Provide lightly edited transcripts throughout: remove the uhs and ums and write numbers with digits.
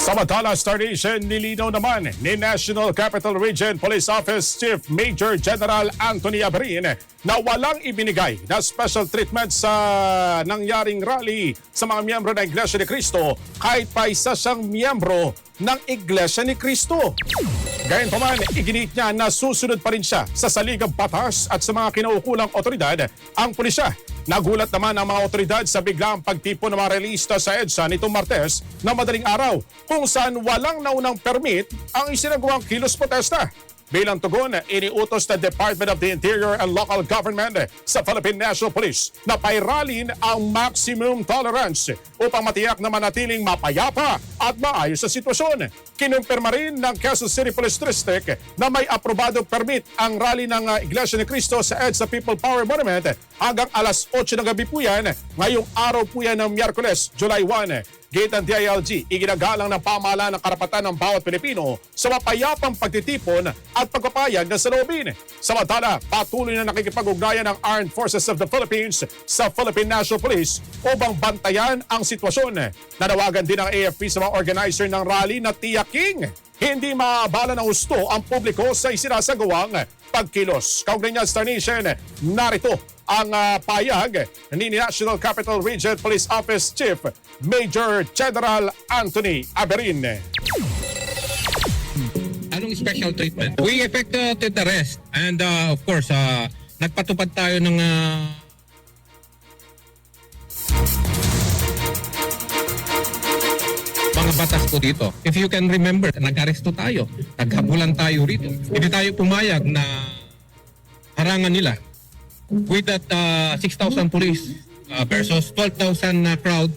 Samantala, Star Nation, nilinaw naman ni National Capital Region Police Office Chief Major General Anthony Aberin na walang ibinigay na special treatment sa nangyaring rally sa mga miyembro ng Iglesia ni Cristo kahit pa isa siyang miyembro ng Iglesia ni Cristo. Gayunpaman, iginit niya na susunod pa rin siya sa saligang batas at sa mga kinaukulang otoridad ang pulisya. Nagulat naman ang mga otoridad sa biglang pagtipon ng mga relista sa EDSA nitong Martes na madaling araw kung saan walang naunang permit ang isinagawang kilos protesta. Bilang tugon, iniutos ng Department of the Interior and Local Government sa Philippine National Police na pairalin ang maximum tolerance upang matiyak na manatiling mapayapa at maayos sa sitwasyon. Kinumpirma rin ng Quezon City Police District na may aprobado permit ang rally ng Iglesia ni Cristo sa EDSA People Power Monument hanggang alas 8 ng gabi po yan. Ngayong araw po yan ng Miyerkules, July 1. Gate ng DILG, iginagalang ng pamahalaan ng karapatan ng bawat Pilipino sa mapayapang pagtitipon at pagpapayag ng saloobin. Samantala, patuloy na nakikipag-ugnayan ng Armed Forces of the Philippines sa Philippine National Police upang bantayan ang sitwasyon. Nanawagan din ang AFP sa mga organizer ng rally na tiyaking hindi maabala ng husto ang publiko sa isinasagawang pagkilos. Kaugnay niya, Star Nation, narito ang payag ni National Capital Region Police Office Chief Major General Anthony Aberin. Anong special treatment? We effected the arrest and of course, nagpatupad tayo ng mga batas po dito. If you can remember, nag-aresto tayo, naghabulan tayo rito. Hindi tayo pumayag na harangan nila with that 6,000 police versus 12,000 crowd.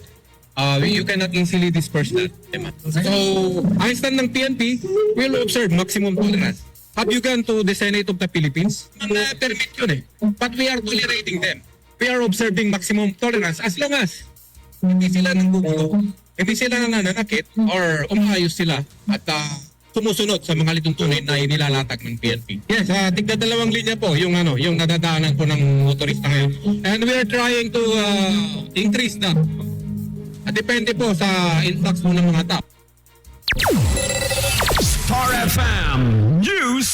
You cannot easily disperse that. So, ang stand ng PNP will observe maximum tolerance. Have you gone to the Senate of the Philippines? Permit yun eh. But we are tolerating them. We are observing maximum tolerance as long as hindi sila nanggugulo, hindi sila nananakit or umayos sila at sumusunod sa mga lituntunin na inilalatag ng PNP. Yes, tigda dalawang linya po yung yung nadadaanan po ng motorista ngayon. And we are trying to increase that. At depende po sa influx po ng mga tao. Star FM News.